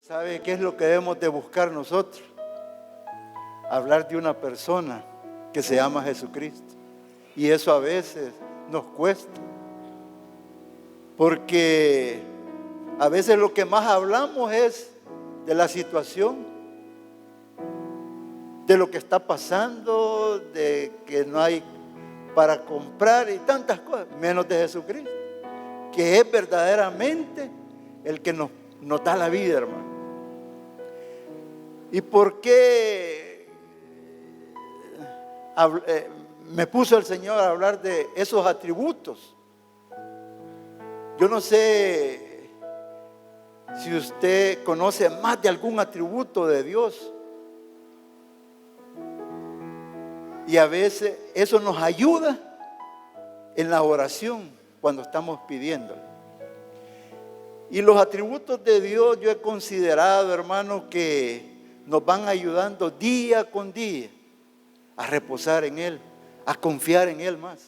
¿Sabe qué es lo que debemos de buscar nosotros? Hablar de una persona que se llama Jesucristo. Y eso a veces nos cuesta. Porque a veces lo que más hablamos es de la situación, de lo que está pasando, de que no hay para comprar y tantas cosas, menos de Jesucristo, que es verdaderamente el que nos da la vida, hermano. ¿Y por qué me puso el Señor a hablar de esos atributos? Yo no sé si usted conoce más de algún atributo de Dios. Y a veces eso nos ayuda en la oración cuando estamos pidiéndole. Y los atributos de Dios yo he considerado, hermano, que nos van ayudando día con día a reposar en Él, a confiar en Él más.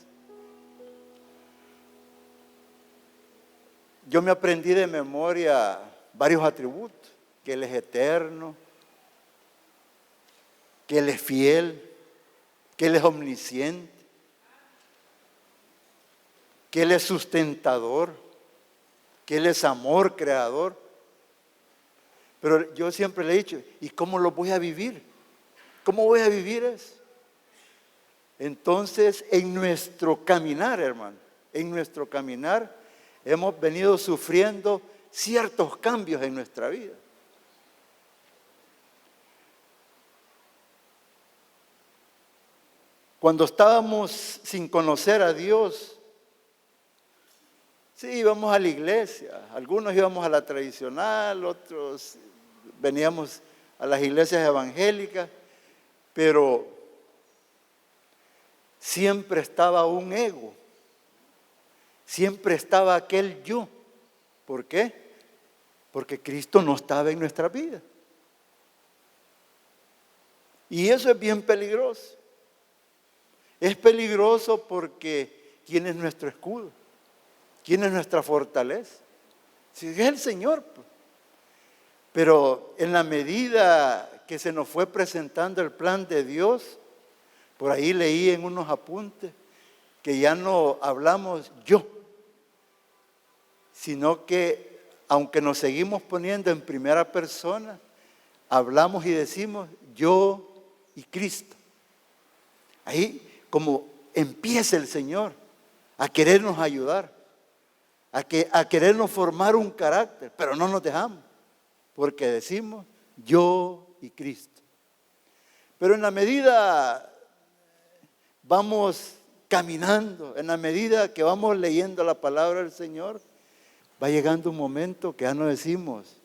Yo me aprendí de memoria varios atributos, que Él es eterno, que Él es fiel, que Él es omnisciente, que Él es sustentador, que Él es amor, creador. Pero yo siempre le he dicho, ¿y cómo lo voy a vivir? ¿Cómo voy a vivir eso? Entonces, en nuestro caminar, hermano, en nuestro caminar, hemos venido sufriendo ciertos cambios en nuestra vida. Cuando estábamos sin conocer a Dios, sí, íbamos a la iglesia. Algunos íbamos a la tradicional, otros veníamos a las iglesias evangélicas, pero siempre estaba un ego, siempre estaba aquel yo. ¿Por qué? Porque Cristo no estaba en nuestra vida. Y eso es bien peligroso. Es peligroso porque ¿quién es nuestro escudo? ¿Quién es nuestra fortaleza? Si es el Señor. Pero en la medida que se nos fue presentando el plan de Dios, por ahí leí en unos apuntes que ya no hablamos yo, sino que aunque nos seguimos poniendo en primera persona, hablamos y decimos yo y Cristo. Ahí como empieza el Señor a querernos ayudar, a querernos formar un carácter, pero no nos dejamos, porque decimos yo y Cristo. Pero en la medida vamos caminando, en la medida que vamos leyendo la palabra del Señor, va llegando un momento que ya no decimos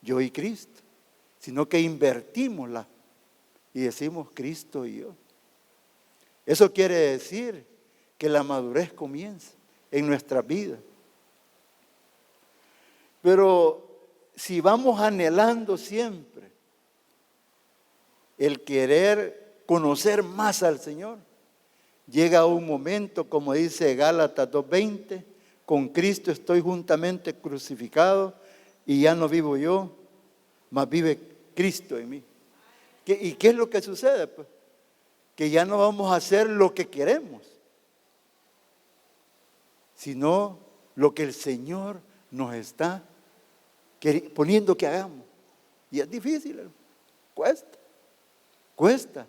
yo y Cristo, sino que invertimosla y decimos Cristo y yo. Eso quiere decir que la madurez comienza en nuestra vida. Pero si vamos anhelando siempre el querer conocer más al Señor, llega un momento, como dice Gálatas 2:20, con Cristo estoy juntamente crucificado y ya no vivo yo, mas vive Cristo en mí. ¿Y qué es lo que sucede? Pues que ya no vamos a hacer lo que queremos, sino lo que el Señor nos está poniendo que hagamos. Y es difícil, cuesta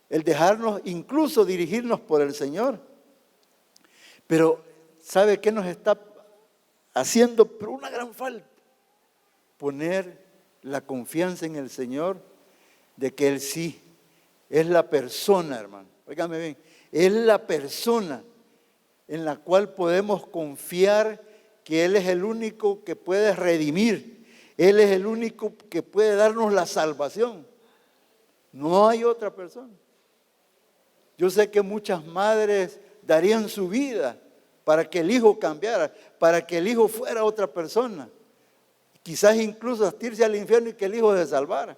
el dejarnos incluso dirigirnos por el Señor. Pero ¿sabe qué nos está haciendo? Pero una gran falta, poner la confianza en el Señor de que Él sí es la persona, hermano, óigame bien, es la persona en la cual podemos confiar que Él es el único que puede redimir, Él es el único que puede darnos la salvación. No hay otra persona. Yo sé que muchas madres darían su vida para que el hijo cambiara, para que el hijo fuera otra persona. Quizás incluso hasta irse al infierno y que el hijo se salvara,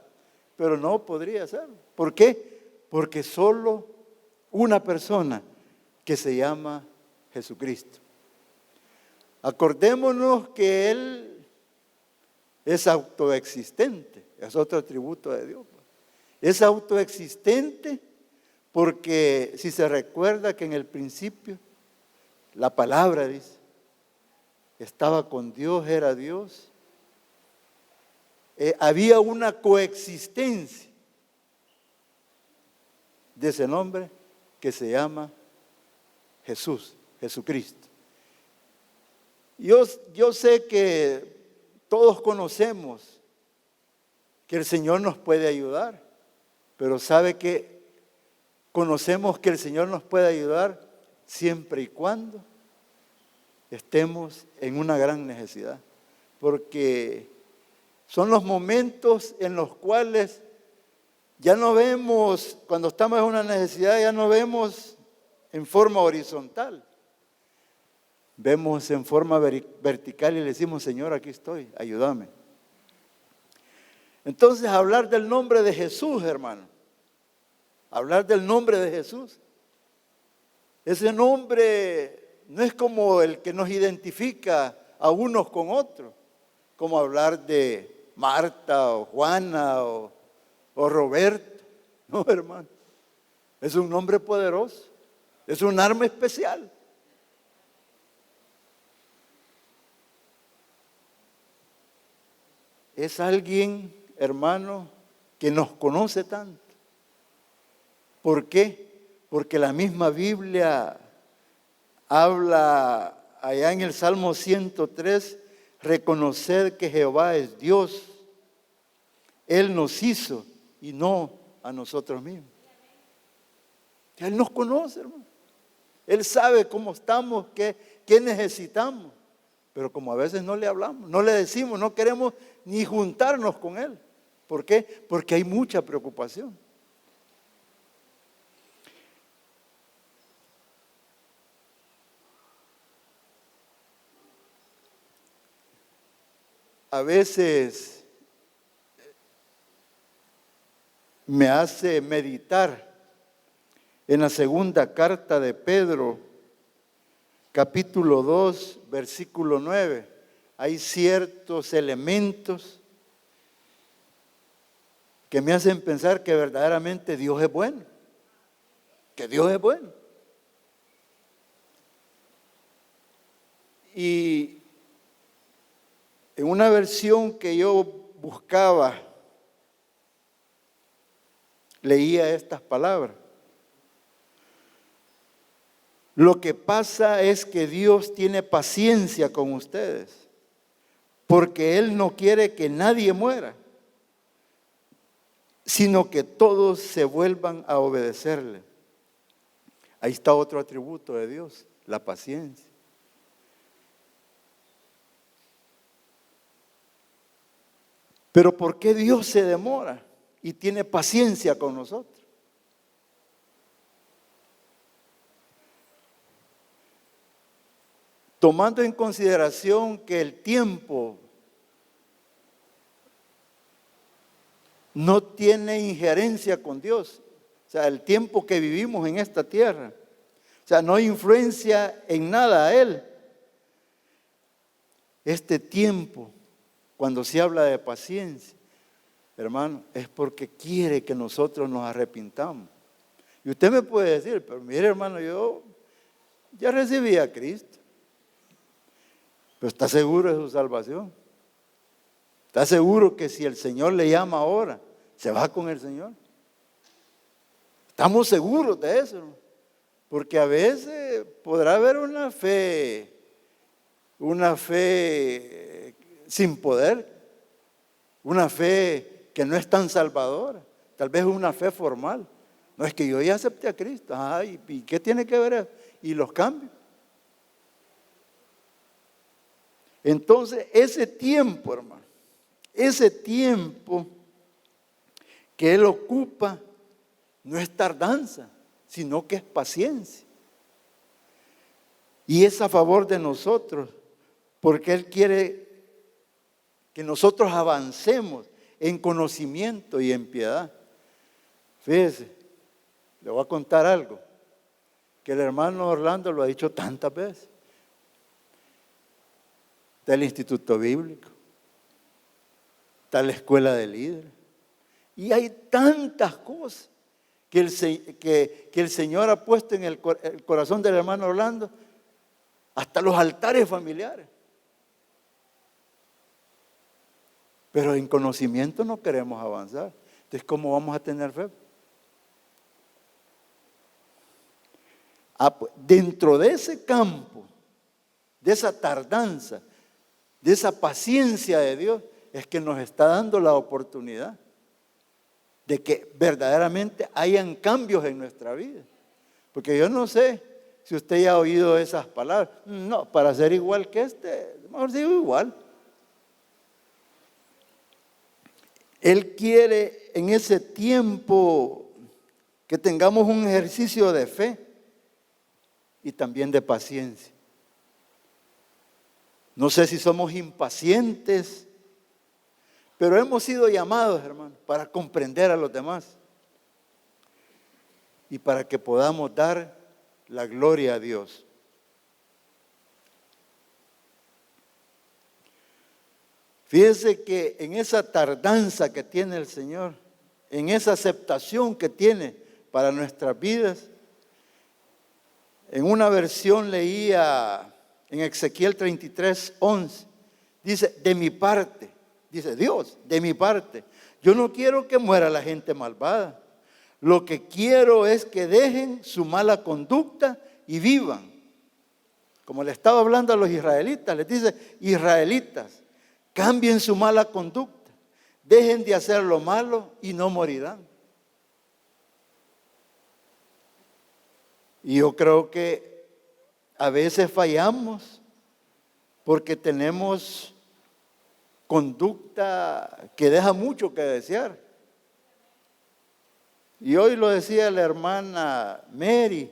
pero no podría hacerlo. ¿Por qué? Porque solo una persona que se llama Jesucristo. Acordémonos que Él es autoexistente, es otro atributo de Dios. Es autoexistente porque si se recuerda que en el principio la palabra dice, estaba con Dios, era Dios. Había una coexistencia de ese nombre que se llama Jesús, Jesucristo. Yo sé que todos conocemos que el Señor nos puede ayudar, pero sabe que conocemos que el Señor nos puede ayudar siempre y cuando estemos en una gran necesidad, porque son los momentos en los cuales ya no vemos, cuando estamos en una necesidad, ya no vemos en forma horizontal, vemos en forma vertical y le decimos, Señor, aquí estoy, ayúdame. Entonces, hablar del nombre de Jesús, hermano, hablar del nombre de Jesús, ese nombre no es como el que nos identifica a unos con otros, como hablar de Marta o Juana o Roberto. No, hermano, es un nombre poderoso, es un arma especial. Es alguien, hermano, que nos conoce tanto. ¿Por qué? Porque la misma Biblia habla allá en el Salmo 103, reconocer que Jehová es Dios. Él nos hizo y no a nosotros mismos. Él nos conoce, hermano. Él sabe cómo estamos, qué necesitamos. Pero como a veces no le hablamos, no le decimos, no queremos ni juntarnos con Él. ¿Por qué? Porque hay mucha preocupación. A veces me hace meditar en la segunda carta de Pedro, capítulo 2, versículo 9. Hay ciertos elementos que me hacen pensar que verdaderamente Dios es bueno, que Dios es bueno. Y en una versión que yo buscaba, leía estas palabras. Lo que pasa es que Dios tiene paciencia con ustedes, porque Él no quiere que nadie muera, sino que todos se vuelvan a obedecerle. Ahí está otro atributo de Dios, la paciencia. Pero ¿por qué Dios se demora y tiene paciencia con nosotros? Tomando en consideración que el tiempo no tiene injerencia con Dios, o sea, el tiempo que vivimos en esta tierra, o sea, no influencia en nada a Él. Este tiempo, cuando se habla de paciencia, hermano, es porque quiere que nosotros nos arrepintamos. Y usted me puede decir, pero mire, hermano, yo ya recibí a Cristo. Pero ¿está seguro de su salvación? ¿Está seguro que si el Señor le llama ahora, se va con el Señor? Estamos seguros de eso, ¿no? Porque a veces podrá haber una fe sin poder, una fe que no es tan salvadora, tal vez una fe formal. No es que yo ya acepté a Cristo, ¿y qué tiene que ver eso? Y los cambios. Entonces, ese tiempo, hermano, ese tiempo que Él ocupa no es tardanza, sino que es paciencia. Y es a favor de nosotros, porque Él quiere que nosotros avancemos en conocimiento y en piedad. Fíjese, le voy a contar algo que el hermano Orlando lo ha dicho tantas veces. Del Instituto Bíblico. está la escuela de líderes. Y hay tantas cosas que el Señor ha puesto en el corazón del hermano Orlando, hasta los altares familiares. Pero en conocimiento no queremos avanzar. Entonces, ¿cómo vamos a tener fe? Pues, dentro de ese campo, de esa tardanza, de esa paciencia de Dios, es que nos está dando la oportunidad de que verdaderamente hayan cambios en nuestra vida. Porque yo no sé si usted ya ha oído esas palabras. No, para ser igual que mejor sigo igual. Él quiere en ese tiempo que tengamos un ejercicio de fe y también de paciencia. No sé si somos impacientes, pero hemos sido llamados, hermano, para comprender a los demás y para que podamos dar la gloria a Dios. Fíjese que en esa tardanza que tiene el Señor, en esa aceptación que tiene para nuestras vidas, en una versión leía en Ezequiel 33:11, dice, de mi parte, dice Dios, de mi parte, yo no quiero que muera la gente malvada. Lo que quiero es que dejen su mala conducta y vivan. Como le estaba hablando a los israelitas, les dice, israelitas, cambien su mala conducta, dejen de hacer lo malo y no morirán. Y yo creo que a veces fallamos porque tenemos conducta que deja mucho que desear. Y hoy lo decía la hermana Mary,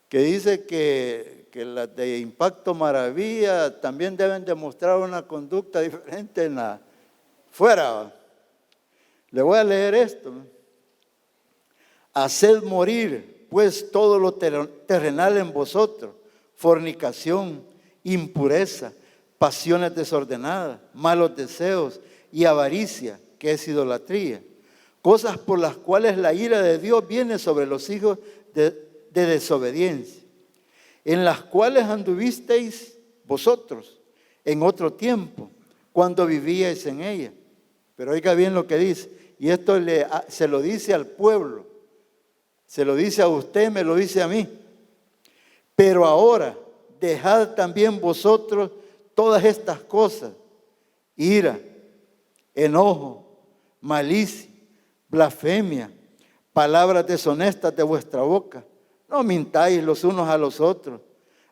que dice que las de Impacto Maravilla también deben demostrar una conducta diferente en la fuera. Le voy a leer esto. Haced morir pues todo lo terrenal en vosotros, fornicación, impureza, pasiones desordenadas, malos deseos y avaricia, que es idolatría. Cosas por las cuales la ira de Dios viene sobre los hijos de desobediencia, en las cuales anduvisteis vosotros en otro tiempo, cuando vivíais en ella. Pero oiga bien lo que dice, y esto se lo dice al pueblo, se lo dice a usted, me lo dice a mí. Pero ahora dejad también vosotros todas estas cosas: ira, enojo, malicia, blasfemia, palabras deshonestas de vuestra boca. No mintáis los unos a los otros,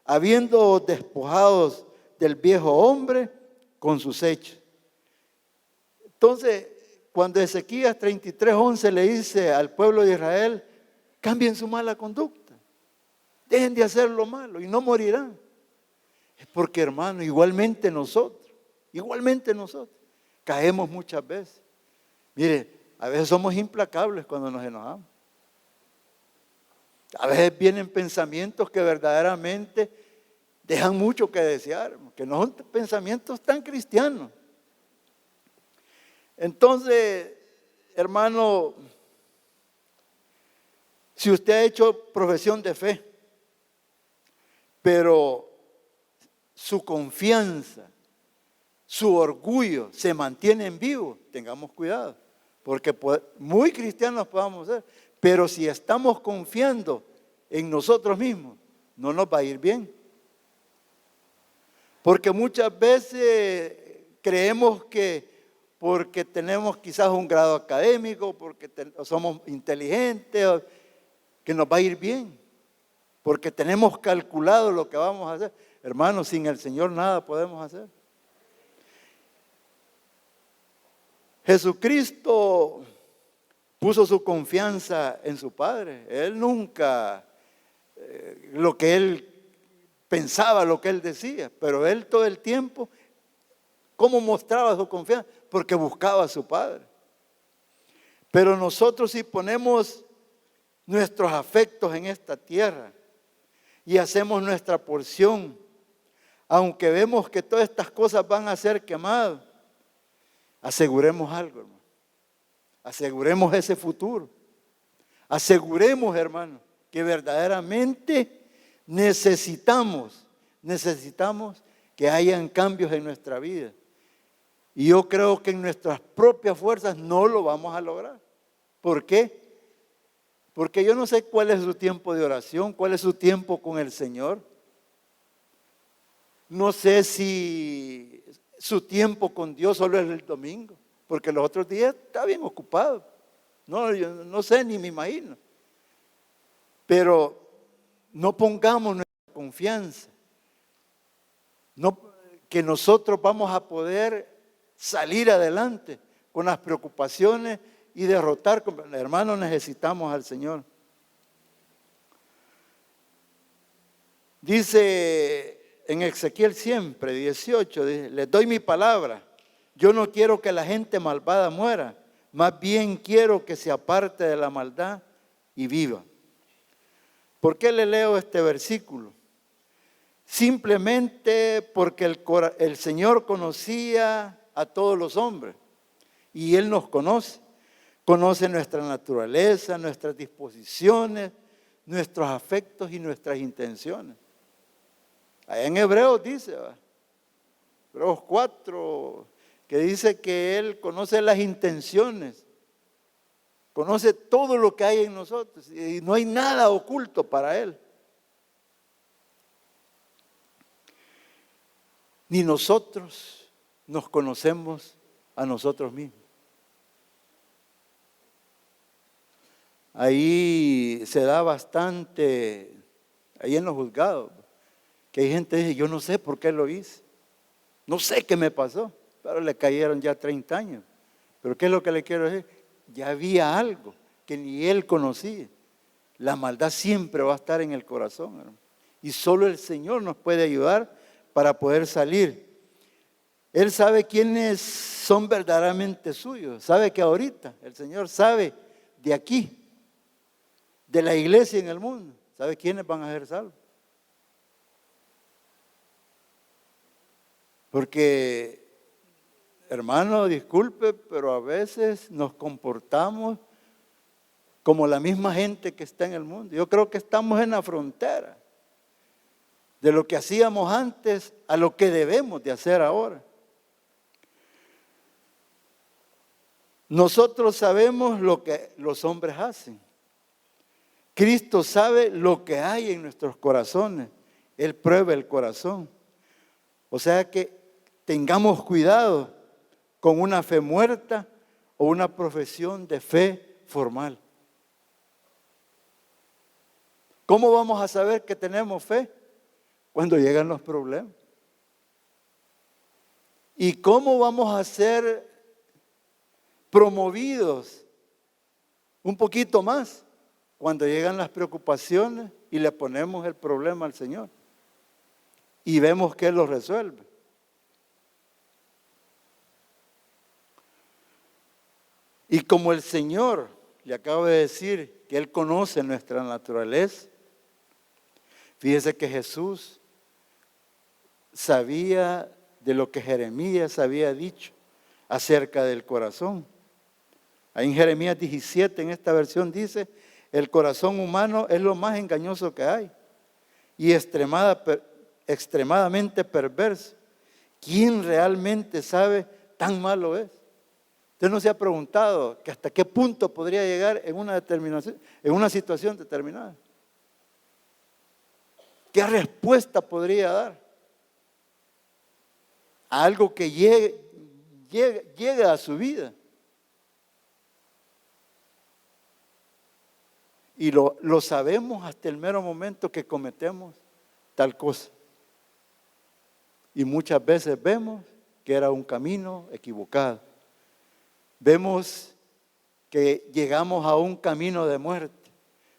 habiendo despojados del viejo hombre con sus hechos. Entonces, cuando Ezequías 33:11 le dice al pueblo de Israel, cambien su mala conducta, dejen de hacer lo malo y no morirán. Es porque, hermano, igualmente nosotros caemos muchas veces. Mire, a veces somos implacables cuando nos enojamos. A veces vienen pensamientos que verdaderamente dejan mucho que desear, que no son pensamientos tan cristianos. Entonces, hermano, si usted ha hecho profesión de fe, pero su confianza, su orgullo se mantienen vivos, tengamos cuidado, porque muy cristianos podamos ser, pero si estamos confiando en nosotros mismos, no nos va a ir bien. Porque muchas veces creemos que porque tenemos quizás un grado académico, porque somos inteligentes, que nos va a ir bien, porque tenemos calculado lo que vamos a hacer. Hermanos, sin el Señor nada podemos hacer. Jesucristo puso su confianza en su Padre. Él nunca, lo que Él pensaba, lo que Él decía, pero Él todo el tiempo, ¿cómo mostraba su confianza? Porque buscaba a su Padre. Pero nosotros, si ponemos nuestros afectos en esta tierra y hacemos nuestra porción, aunque vemos que todas estas cosas van a ser quemadas, aseguremos algo, hermano. Aseguremos ese futuro. Aseguremos, hermano, que verdaderamente necesitamos que hayan cambios en nuestra vida. Y yo creo que en nuestras propias fuerzas no lo vamos a lograr. ¿Por qué? Porque yo no sé cuál es su tiempo de oración, cuál es su tiempo con el Señor. No sé si su tiempo con Dios solo es el domingo, porque los otros días está bien ocupado. No, yo no sé ni me imagino. Pero no pongamos nuestra confianza, que nosotros vamos a poder salir adelante con las preocupaciones y derrotar. Hermanos, necesitamos al Señor. Dice en Ezequiel siempre, 18, dice, les doy mi palabra. Yo no quiero que la gente malvada muera, más bien quiero que se aparte de la maldad y viva. ¿Por qué le leo este versículo? Simplemente porque el Señor conocía a todos los hombres y Él nos conoce. Conoce nuestra naturaleza, nuestras disposiciones, nuestros afectos y nuestras intenciones. Allá en Hebreos dice, Hebreos 4, que dice que Él conoce las intenciones, conoce todo lo que hay en nosotros y no hay nada oculto para Él. Ni nosotros nos conocemos a nosotros mismos. Ahí se da bastante, ahí en los juzgados, que hay gente que dice, yo no sé por qué lo hice, no sé qué me pasó, pero le cayeron ya 30 años. Pero ¿qué es lo que le quiero decir? Ya había algo que ni él conocía. La maldad siempre va a estar en el corazón, hermano. Y solo el Señor nos puede ayudar para poder salir. Él sabe quiénes son verdaderamente suyos. Sabe que ahorita el Señor sabe de aquí, de la iglesia en el mundo, sabe quiénes van a ser salvos. Porque, hermano, disculpe, pero a veces nos comportamos como la misma gente que está en el mundo. Yo creo que estamos en la frontera de lo que hacíamos antes a lo que debemos de hacer ahora. Nosotros sabemos lo que los hombres hacen. Cristo sabe lo que hay en nuestros corazones. Él prueba el corazón. O sea que tengamos cuidado con una fe muerta o una profesión de fe formal. ¿Cómo vamos a saber que tenemos fe? Cuando llegan los problemas. ¿Y cómo vamos a ser promovidos un poquito más? Cuando llegan las preocupaciones y le ponemos el problema al Señor y vemos que Él lo resuelve. Y como el Señor le acabo de decir que Él conoce nuestra naturaleza, fíjese que Jesús sabía de lo que Jeremías había dicho acerca del corazón. Ahí en Jeremías 17, en esta versión dice, el corazón humano es lo más engañoso que hay y extremadamente perverso. ¿Quién realmente sabe tan malo es? Usted no se ha preguntado que hasta qué punto podría llegar en una situación determinada. ¿Qué respuesta podría dar a algo que llega a su vida? Y lo sabemos hasta el mero momento que cometemos tal cosa. Y muchas veces vemos que era un camino equivocado. Vemos que llegamos a un camino de muerte.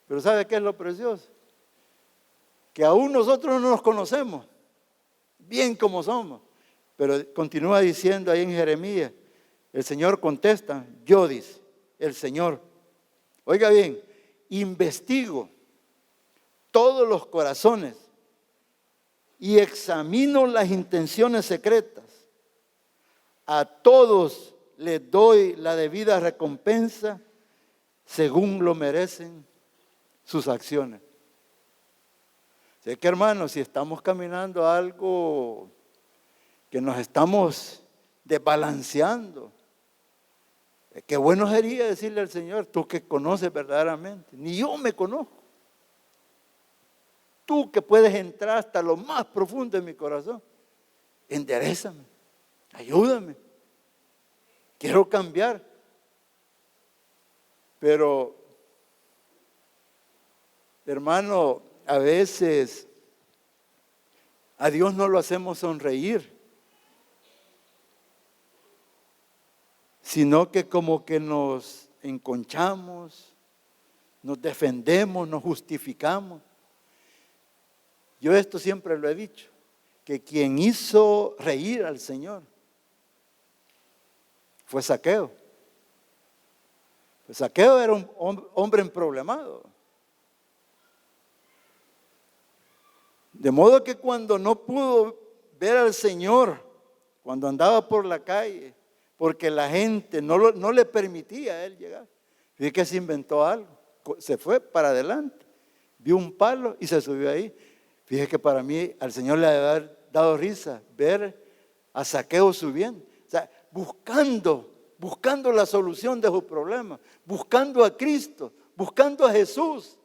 Pero ¿sabe qué es lo precioso? Que aún nosotros no nos conocemos bien como somos. Pero continúa diciendo ahí en Jeremías, el Señor contesta, yo dice, el Señor. Oiga bien, investigo todos los corazones y examino las intenciones secretas. A todos les doy la debida recompensa según lo merecen sus acciones. Sé que, hermanos, si estamos caminando algo que nos estamos desbalanceando, qué bueno sería decirle al Señor: tú que conoces verdaderamente, ni yo me conozco. Tú que puedes entrar hasta lo más profundo de mi corazón, enderézame, ayúdame, quiero cambiar. Pero, hermano, a veces a Dios no lo hacemos sonreír, sino que como que nos enconchamos, nos defendemos, nos justificamos. Yo esto siempre lo he dicho, que quien hizo reír al Señor fue Zaqueo. Pues Zaqueo era un hombre emproblemado. De modo que cuando no pudo ver al Señor, cuando andaba por la calle, porque la gente no le permitía a él llegar, fíjate que se inventó algo, se fue para adelante, vio un palo y se subió ahí. Fíjese que para mí al Señor le debe haber dado risa ver a Zaqueo subiendo, o sea, buscando la solución de su problema, buscando a Cristo, buscando a Jesús.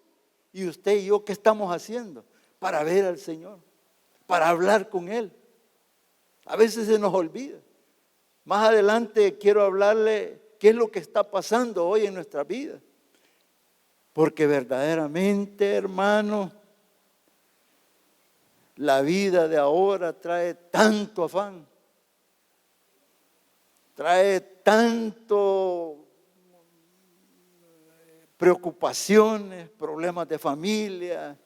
Y usted y yo, ¿qué estamos haciendo? Para ver al Señor, para hablar con Él. A veces se nos olvida. Más adelante quiero hablarle qué es lo que está pasando hoy en nuestra vida. Porque verdaderamente, hermano, la vida de ahora trae tanto afán, trae tanto preocupaciones, problemas de familia,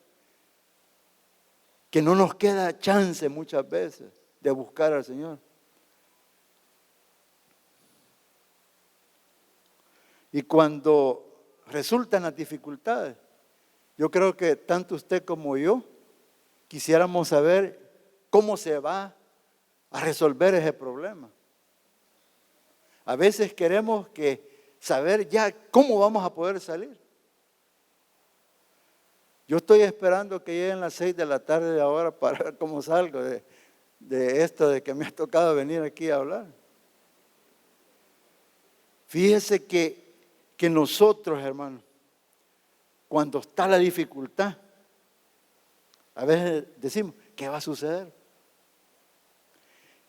que no nos queda chance muchas veces de buscar al Señor. Y cuando resultan las dificultades, yo creo que tanto usted como yo quisiéramos saber cómo se va a resolver ese problema. A veces queremos saber ya cómo vamos a poder salir. Yo estoy esperando que lleguen las 6 de la tarde de ahora para ver cómo salgo de esto de que me ha tocado venir aquí a hablar. Fíjese que nosotros, hermanos, cuando está la dificultad, a veces decimos, ¿qué va a suceder?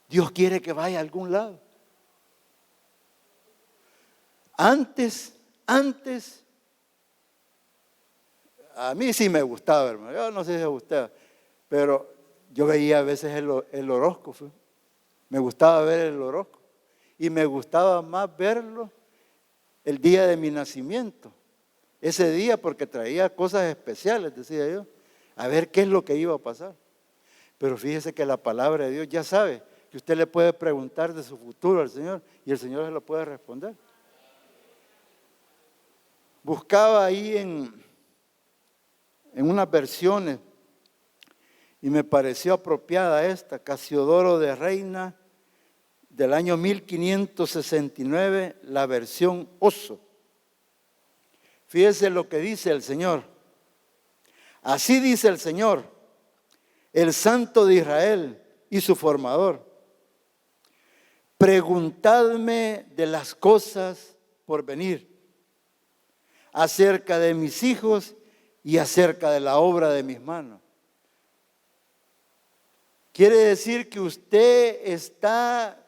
Dios quiere que vaya a algún lado. Antes, a mí sí me gustaba, hermano. Yo no sé si me gustaba, pero yo veía a veces el horóscopo. Me gustaba ver el horóscopo. Y me gustaba más verlo el día de mi nacimiento. Ese día, porque traía cosas especiales, decía yo, a ver qué es lo que iba a pasar. Pero fíjese que la palabra de Dios ya sabe que usted le puede preguntar de su futuro al Señor y el Señor se lo puede responder. Buscaba ahí en unas versiones y me pareció apropiada esta, Casiodoro de Reina, del año 1569, la versión Oso. Fíjese lo que dice el Señor. Así dice el Señor, el Santo de Israel y su formador. Preguntadme de las cosas por venir, acerca de mis hijos y acerca de la obra de mis manos. Quiere decir que usted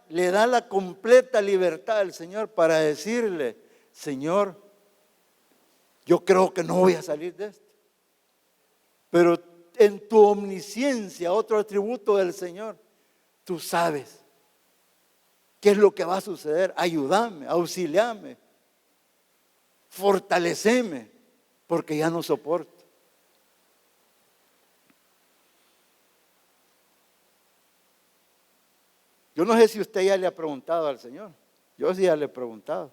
le da la completa libertad al Señor para decirle, Señor, yo creo que no voy a salir de esto. Pero en tu omnisciencia, otro atributo del Señor, tú sabes qué es lo que va a suceder. Ayúdame, auxíliame, fortaleceme, porque ya no soporto. Yo no sé si usted ya le ha preguntado al Señor. Yo sí ya le he preguntado.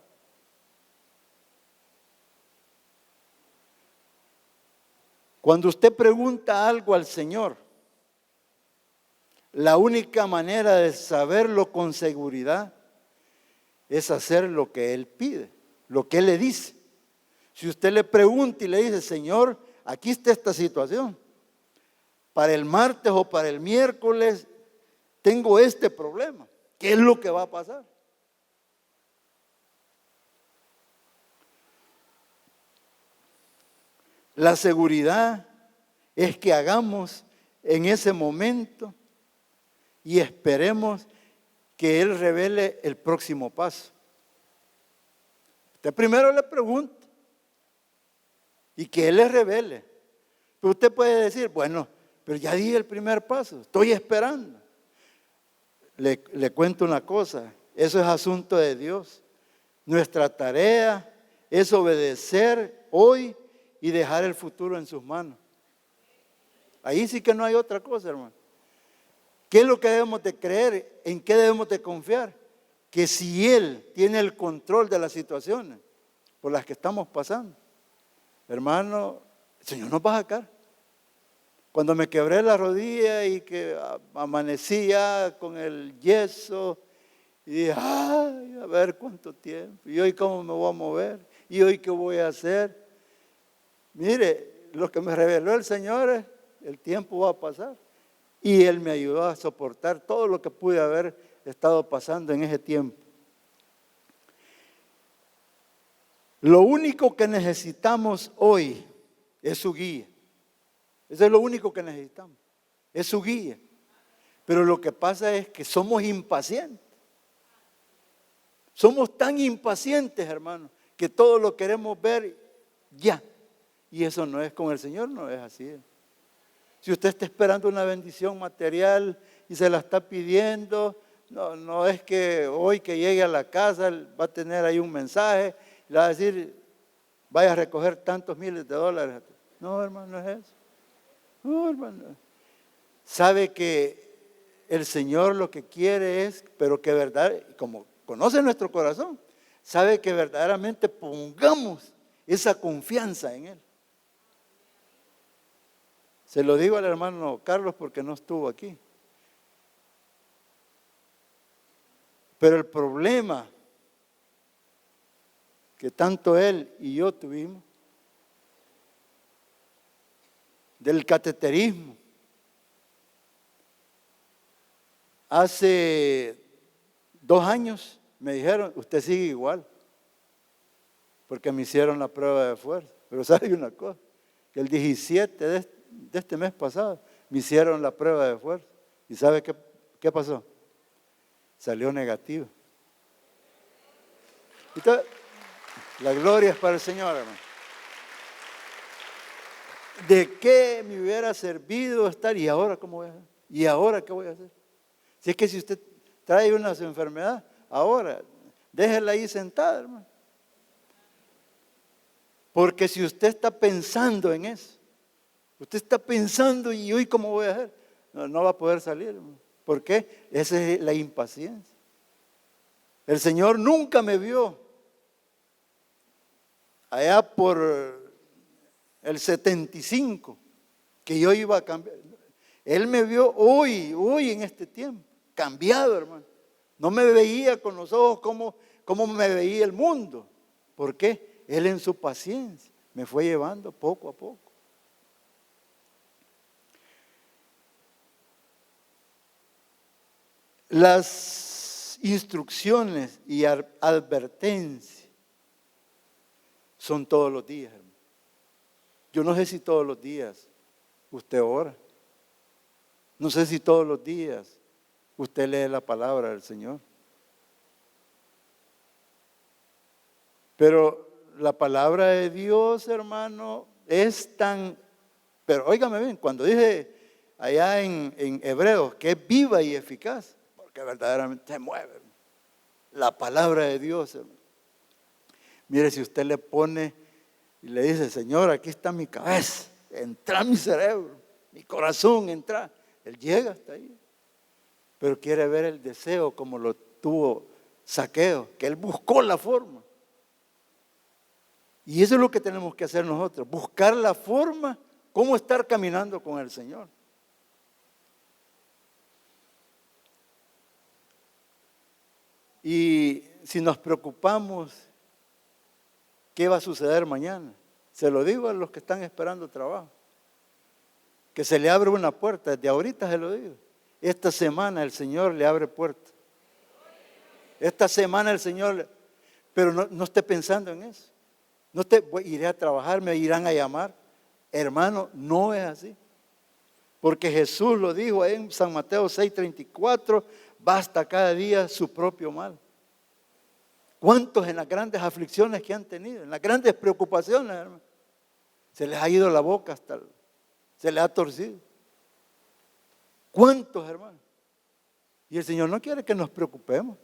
Cuando usted pregunta algo al Señor, la única manera de saberlo con seguridad es hacer lo que Él pide, lo que Él le dice. Si usted le pregunta y le dice, Señor, aquí está esta situación, para el martes o para el miércoles tengo este problema, ¿qué es lo que va a pasar? La seguridad es que hagamos en ese momento y esperemos que Él revele el próximo paso. Usted primero le pregunta y que Él le revele. Pero usted puede decir, bueno, pero ya di el primer paso, estoy esperando. Le cuento una cosa, eso es asunto de Dios. Nuestra tarea es obedecer hoy y dejar el futuro en sus manos. Ahí sí que no hay otra cosa, hermano. ¿Qué es lo que debemos de creer? ¿En qué debemos de confiar? Que si Él tiene el control de las situaciones por las que estamos pasando, hermano, el Señor nos va a sacar. Cuando me quebré la rodilla y que amanecía con el yeso, y dije, ay, a ver cuánto tiempo, y hoy cómo me voy a mover, y hoy qué voy a hacer. Mire, lo que me reveló el Señor es, el tiempo va a pasar. Y Él me ayudó a soportar todo lo que pude haber estado pasando en ese tiempo. Lo único que necesitamos hoy es su guía. Eso es lo único que necesitamos, es su guía. Pero lo que pasa es que somos impacientes. Somos tan impacientes, hermanos, que todo lo queremos ver ya. Y eso no es con el Señor, no es así. Si usted está esperando una bendición material y se la está pidiendo, no es que hoy que llegue a la casa va a tener ahí un mensaje y le va a decir, vaya a recoger tantos miles de dólares. No, hermano, no es eso. No, hermano. Sabe que el Señor lo que quiere es, pero que verdad, como conoce nuestro corazón, sabe que verdaderamente pongamos esa confianza en Él. Se lo digo al hermano Carlos porque no estuvo aquí. Pero el problema que tanto él y yo tuvimos del cateterismo, hace 2 años me dijeron, usted sigue igual, porque me hicieron la prueba de fuerza. Pero sabe una cosa, que el 17 de este mes pasado me hicieron la prueba de fuerza. ¿Y sabe qué pasó? Salió negativo. Entonces, la gloria es para el Señor, hermano. ¿De qué me hubiera servido estar? ¿Y ahora cómo voy a hacer? ¿Y ahora qué voy a hacer? Si es que si usted trae una enfermedad, ahora, déjela ahí sentada, hermano. Porque si usted está pensando en eso, usted está pensando, ¿y hoy cómo voy a hacer? No va a poder salir, hermano. ¿Por qué? Esa es la impaciencia. El Señor nunca me vio allá por el 75, que yo iba a cambiar. Él me vio hoy en este tiempo, cambiado, hermano. No me veía con los ojos como me veía el mundo. ¿Por qué? Él en su paciencia me fue llevando poco a poco. Las instrucciones y advertencias son todos los días, hermano. Yo no sé si todos los días usted ora. No sé si todos los días usted lee la palabra del Señor. Pero la palabra de Dios, hermano, es tan... Pero óigame bien, cuando dije allá en Hebreos que es viva y eficaz, porque verdaderamente se mueve, hermano. La palabra de Dios, hermano. Mire, si usted le pone y le dice, Señor, aquí está mi cabeza, entra mi cerebro, mi corazón, entra. Él llega hasta ahí. Pero quiere ver el deseo como lo tuvo Zaqueo, que él buscó la forma. Y eso es lo que tenemos que hacer nosotros, buscar la forma, cómo estar caminando con el Señor. Y si nos preocupamos, ¿qué va a suceder mañana? Se lo digo a los que están esperando trabajo. Que se le abre una puerta, desde ahorita se lo digo. Esta semana el Señor le abre puertas. Esta semana el Señor, pero no esté pensando en eso. No te iré a trabajar, me irán a llamar. Hermano, no es así. Porque Jesús lo dijo en San Mateo 6:34, basta cada día su propio mal. ¿Cuántos en las grandes aflicciones que han tenido, en las grandes preocupaciones, hermano? Se les ha ido la boca se les ha torcido. ¿Cuántos, hermano? Y el Señor no quiere que nos preocupemos.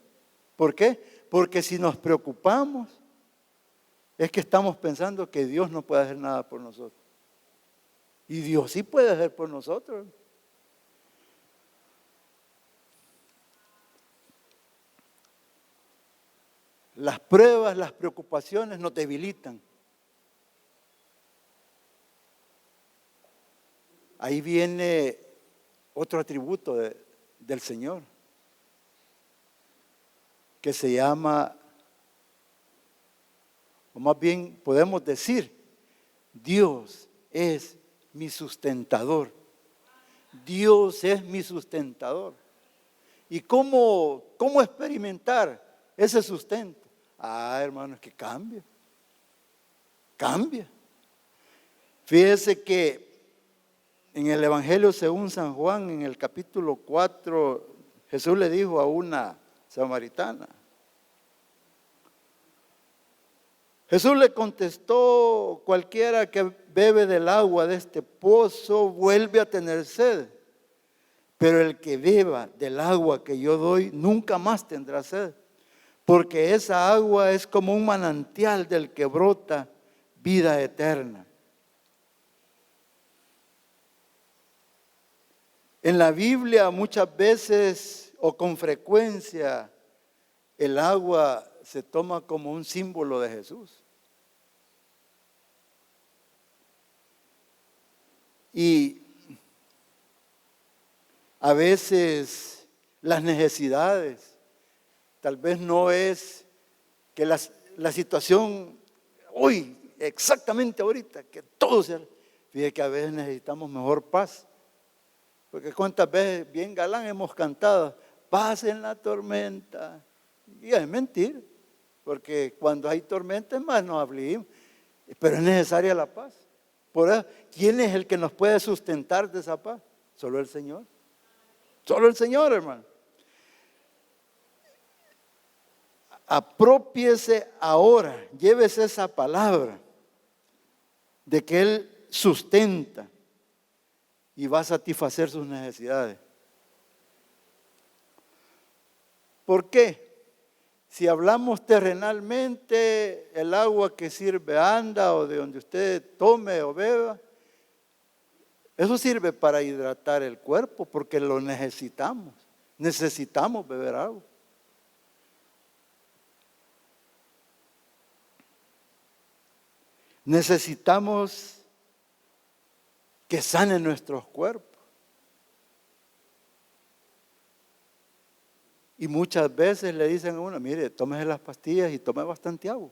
¿Por qué? Porque si nos preocupamos, es que estamos pensando que Dios no puede hacer nada por nosotros. Y Dios sí puede hacer por nosotros. Las pruebas, las preocupaciones nos debilitan. Ahí viene otro atributo del Señor, que se llama, o más bien podemos decir, Dios es mi sustentador. Dios es mi sustentador. ¿Y cómo experimentar ese sustento? Hermanos, que cambia. Cambia. Fíjese que en el Evangelio según San Juan, en el capítulo 4, Jesús le dijo a una samaritana. Jesús le contestó: cualquiera que bebe del agua de este pozo vuelve a tener sed, pero el que beba del agua que yo doy nunca más tendrá sed, porque esa agua es como un manantial del que brota vida eterna. En la Biblia muchas veces o con frecuencia el agua se toma como un símbolo de Jesús. Y a veces las necesidades, tal vez no es que la situación hoy, exactamente ahorita, que todo sea, fíjate que a veces necesitamos mejor paz. Porque cuántas veces bien galán hemos cantado, paz en la tormenta. Y es mentira, porque cuando hay tormenta es más nos afligimos. Pero es necesaria la paz. Por eso, ¿quién es el que nos puede sustentar de esa paz? Solo el Señor. Solo el Señor, hermano. Apropiese ahora, llévese esa palabra de que Él sustenta y va a satisfacer sus necesidades. ¿Por qué? Si hablamos terrenalmente, el agua que sirve anda o de donde usted tome o beba, eso sirve para hidratar el cuerpo porque lo necesitamos. Necesitamos beber agua. Necesitamos que sanen nuestros cuerpos. Y muchas veces le dicen a uno, mire, tómese las pastillas y tome bastante agua.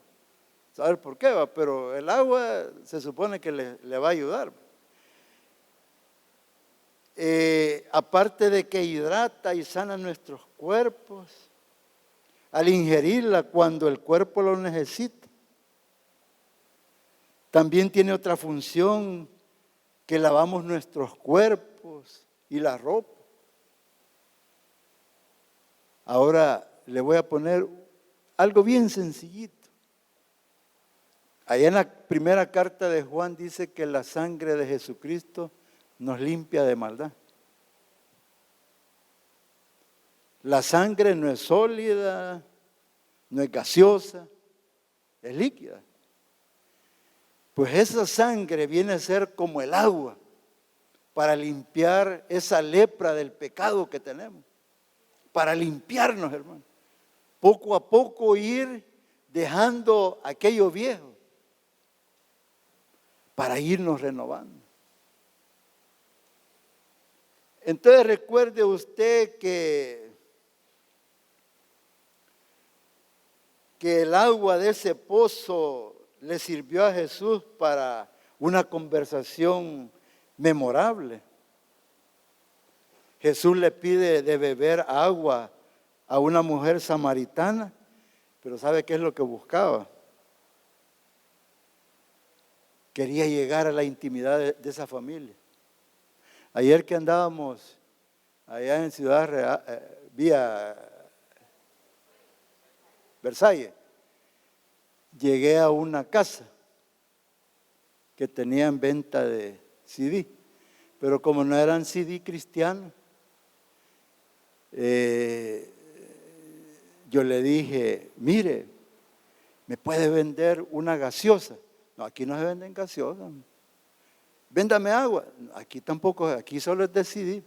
¿Sabe por qué? Pero el agua se supone que le va a ayudar. Aparte de que hidrata y sana nuestros cuerpos, al ingerirla cuando el cuerpo lo necesita, también tiene otra función, que lavamos nuestros cuerpos y la ropa. Ahora le voy a poner algo bien sencillito. Allá en la primera carta de Juan dice que la sangre de Jesucristo nos limpia de maldad. La sangre no es sólida, no es gaseosa, es líquida. Pues esa sangre viene a ser como el agua para limpiar esa lepra del pecado que tenemos. Para limpiarnos, hermano. Poco a poco ir dejando aquello viejo para irnos renovando. Entonces recuerde usted que que el agua de ese pozo le sirvió a Jesús para una conversación memorable. Jesús le pide de beber agua a una mujer samaritana, pero ¿sabe qué es lo que buscaba? Quería llegar a la intimidad de esa familia. Ayer que andábamos allá en Ciudad Real, vía Versalles, llegué a una casa que tenía en venta de CD, pero como no eran CD cristianos, yo le dije, mire, ¿me puede vender una gaseosa? No, aquí no se venden gaseosas. Véndame agua. Aquí tampoco, aquí solo es de CD.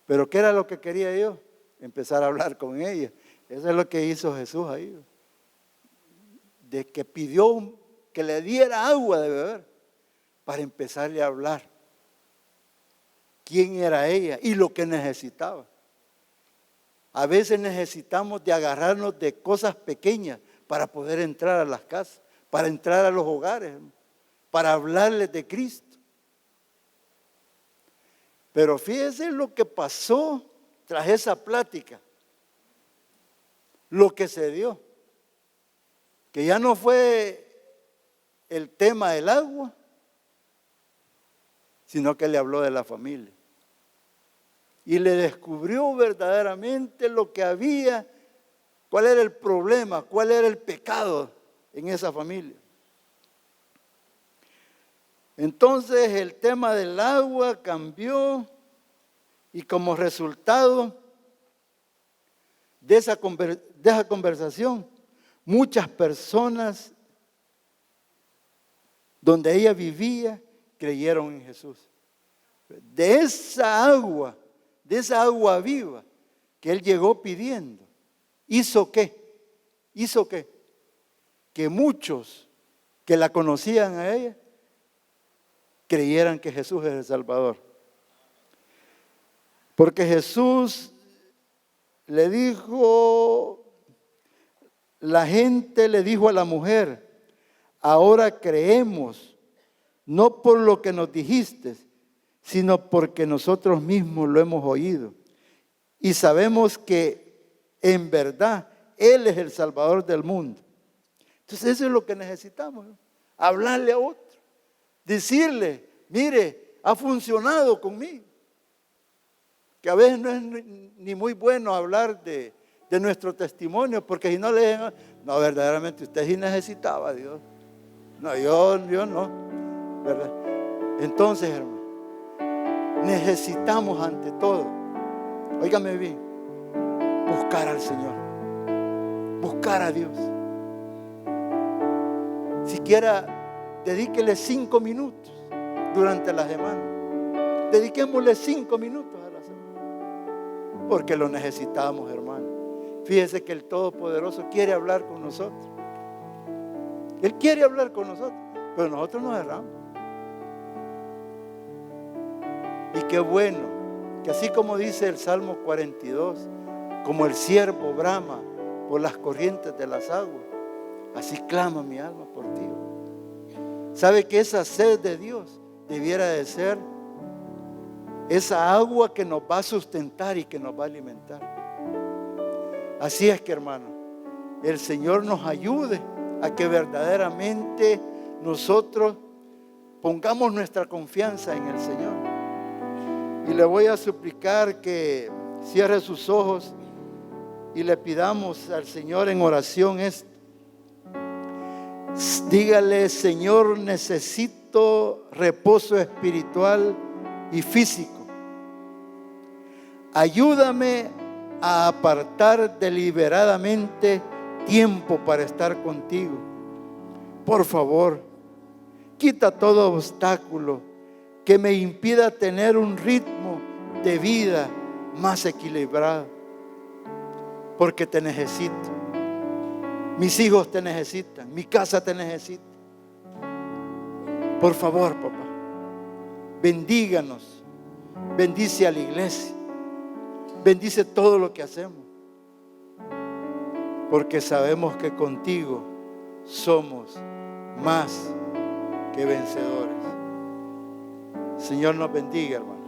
Pero ¿qué era lo que quería yo? Empezar a hablar con ella. Eso es lo que hizo Jesús ahí. De que pidió que le diera agua de beber para empezarle a hablar. ¿Quién era ella? Y lo que necesitaba. A veces necesitamos de agarrarnos de cosas pequeñas para poder entrar a las casas, para entrar a los hogares, para hablarles de Cristo. Pero fíjese lo que pasó tras esa plática, lo que se dio, que ya no fue el tema del agua, sino que le habló de la familia. Y le descubrió verdaderamente lo que había, cuál era el problema, cuál era el pecado en esa familia. Entonces el tema del agua cambió y como resultado de esa conversación, muchas personas donde ella vivía creyeron en Jesús. De esa agua viva que él llegó pidiendo, ¿hizo qué? ¿Hizo qué? Que muchos que la conocían a ella creyeran que Jesús es el Salvador. Porque Jesús le dijo, la gente le dijo a la mujer, ahora creemos, no por lo que nos dijiste, sino porque nosotros mismos lo hemos oído. Y sabemos que en verdad Él es el Salvador del mundo. Entonces eso es lo que necesitamos, ¿no? Hablarle a otro. Decirle, mire, ha funcionado conmigo. Que a veces no es ni muy bueno hablar de nuestro testimonio, porque si no le dicen, no, verdaderamente usted sí necesitaba a Dios. No, yo no, ¿verdad? Entonces, hermano, necesitamos ante todo, óigame bien, buscar al Señor, buscar a Dios. Siquiera dedíquele 5 minutos durante la semana. Dediquémosle 5 minutos a la semana. Porque lo necesitamos, hermano. Fíjese que el Todopoderoso quiere hablar con nosotros. Él quiere hablar con nosotros, pero nosotros nos erramos. Y qué bueno que así como dice el Salmo 42, como el ciervo brama por las corrientes de las aguas, así clama mi alma por ti. ¿Sabe que esa sed de Dios debiera de ser esa agua que nos va a sustentar y que nos va a alimentar? Así es que, hermano, el Señor nos ayude a que verdaderamente nosotros pongamos nuestra confianza en el Señor. Y le voy a suplicar que cierre sus ojos y le pidamos al Señor en oración esto. Dígale, Señor, necesito reposo espiritual y físico. Ayúdame a apartar deliberadamente tiempo para estar contigo. Por favor, quita todo obstáculo que me impida tener un ritmo de vida más equilibrado. Porque te necesito. Mis hijos te necesitan, mi casa te necesita. Por favor, papá, bendíganos, bendice a la iglesia, bendice todo lo que hacemos. porque sabemos que contigo somos más que vencedores. Señor nos bendiga, hermano.